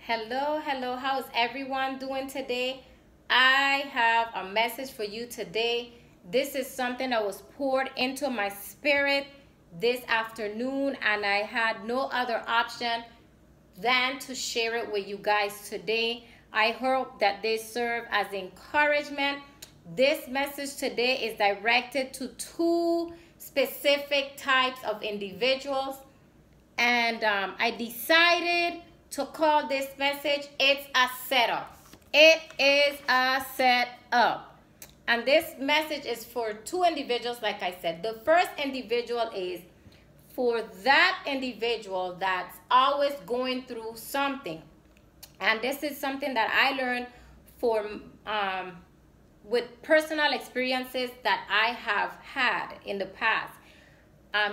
Hello. How's everyone doing today? I have a message for you today. This is something that was poured into my spirit this afternoon, and I had no other option than to share it with you guys today. I hope that they serve as encouragement. This message today is directed to two specific types of individuals, and I decided to call this message "It's a Setup." It is a setup. And this message is for two individuals, like I said. The first individual is for that individual that's always going through something. And this is something that I learned with personal experiences that I have had in the past.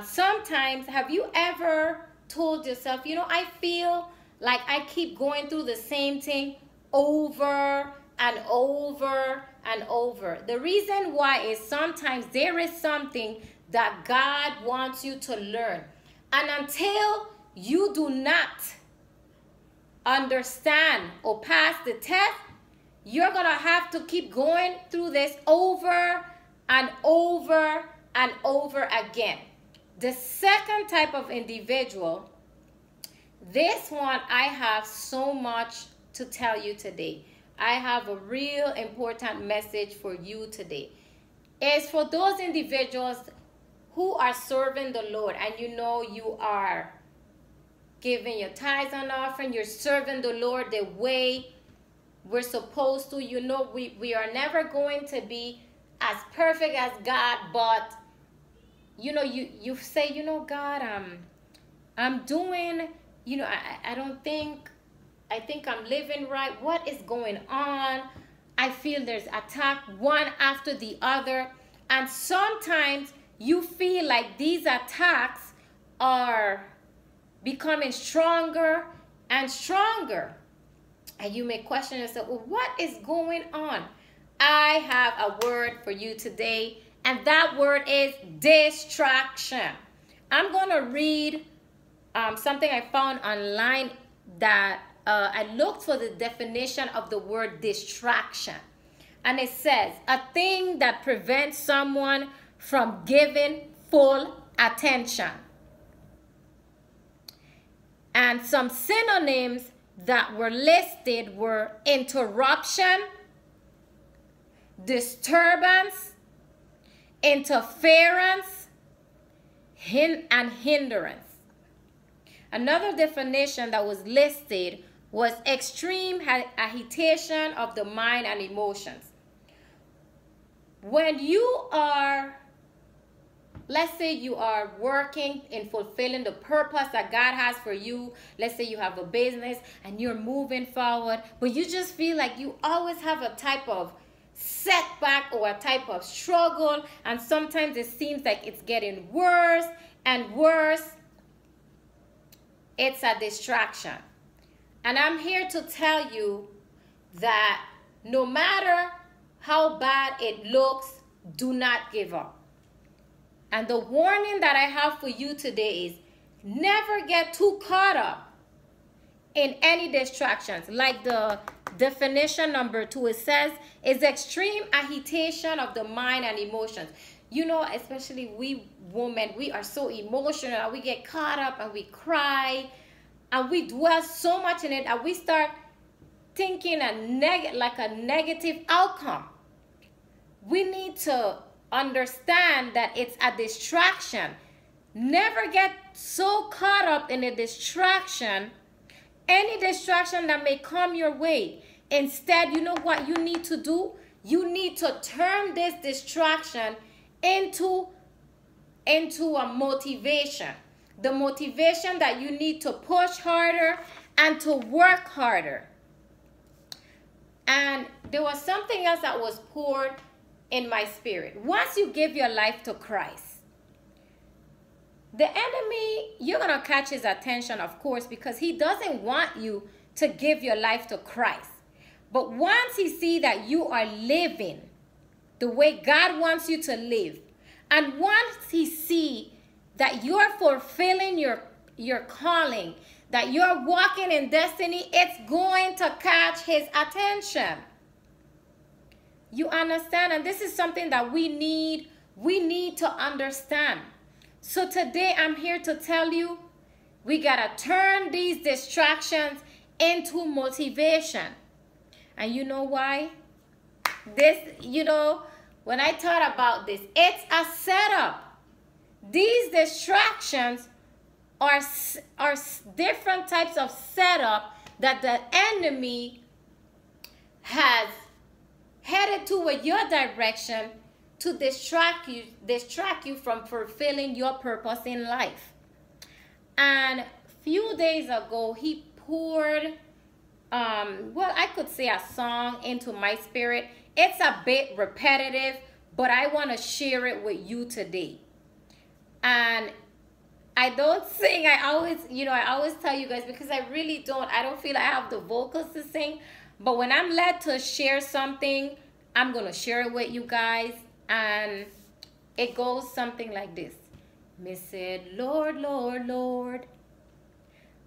Sometimes, have you ever told yourself, I feel like I keep going through the same thing over and over and over? The reason why is sometimes there is something that God wants you to learn. And until you do not understand or pass the test, you're going to have to keep going through this over and over and over again. The second type of individual, this one I have so much to tell you today. I have a real important message for you today. It's for those individuals who are serving the Lord, and you are giving your tithes and offering, you're serving the Lord the way we're supposed to. We are never going to be as perfect as God, but you say, God, I'm doing, I think I'm living right. What is going on? I feel there's attack one after the other. And sometimes you feel like these attacks are becoming stronger and stronger. And you may question yourself, well, what is going on? I have a word for you today, and that word is distraction. I'm going to read something I found online that I looked for the definition of the word distraction. And it says, a thing that prevents someone from giving full attention. And some synonyms that were listed were interruption, disturbance, interference, and hindrance. Another definition that was listed was extreme agitation of the mind and emotions. When you are, let's say you are working in fulfilling the purpose that God has for you. Let's say you have a business and you're moving forward, but you just feel like you always have a type of setback or a type of struggle, and sometimes it seems like it's getting worse and worse. It's a distraction. And I'm here to tell you that no matter how bad it looks, do not give up. And the warning that I have for you today is never get too caught up in any distractions. Like the definition number 2, it says, is extreme agitation of the mind and emotions. Especially we women, we are so emotional, and we get caught up and we cry and we dwell so much in it, and we start thinking like a negative outcome. We need to understand that it's a distraction. Never get so caught up in a distraction, any distraction that may come your way. Instead, you know what you need to do? You need to turn this distraction into a motivation. The motivation that you need to push harder and to work harder. And there was something else that was poured in my spirit. Once you give your life to Christ, the enemy, you're going to catch his attention, of course, because he doesn't want you to give your life to Christ. But once he sees that you are living the way God wants you to live, and once he sees that you're fulfilling your calling, that you're walking in destiny, it's going to catch his attention. You understand? And this is something that we need to understand. So today I'm here to tell you, we got to turn these distractions into motivation. And you know why? This, when I thought about this, it's a setup. These distractions are different types of setup that the enemy has headed toward your direction to distract you from fulfilling your purpose in life. And a few days ago, he poured, I could say a song into my spirit. It's a bit repetitive, but I want to share it with you today. And I don't sing. I always tell you guys, because I really don't. I don't feel I have the vocals to sing. But when I'm led to share something, I'm going to share it with you guys. And it goes something like this. Me said, Lord, Lord, Lord.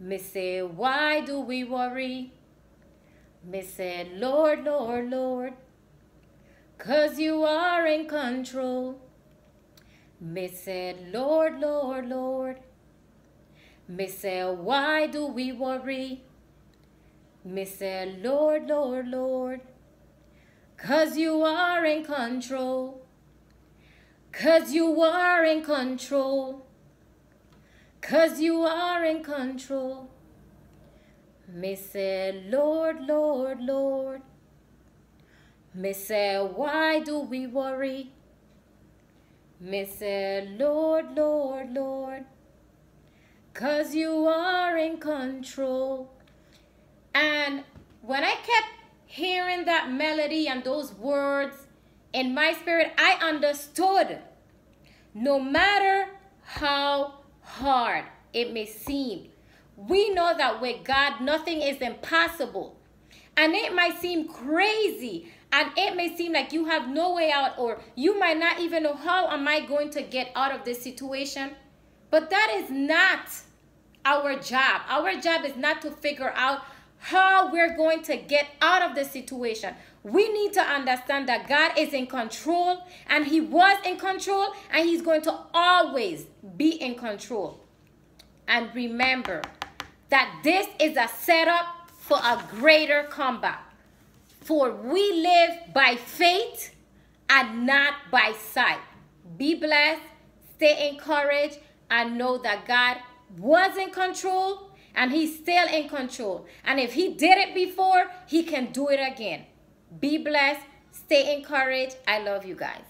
Me say, why do we worry? Me said, Lord, Lord, Lord. 'Cause you are in control. Me said, Lord, Lord, Lord. Me said, why do we worry? Me said, Lord, Lord, Lord. 'Cause you are in control. 'Cause you are in control. 'Cause you are in control. Me said, Lord, Lord, Lord. Me said, why do we worry? Me said, Lord, Lord, Lord. 'Cause you are in control. And when I kept hearing that melody and those words in my spirit, I understood, no matter how hard it may seem, we know that with God, nothing is impossible. And it might seem crazy, and it may seem like you have no way out, or you might not even know, how am I going to get out of this situation? But that is not our job. Our job is not to figure out how we're going to get out of the situation. We need to understand that God is in control, and he was in control, and he's going to always be in control. And remember that this is a setup for a greater comeback. For we live by faith and not by sight. Be blessed, stay encouraged, and know that God was in control, and he's still in control. And if he did it before, he can do it again. Be blessed. Stay encouraged. I love you guys.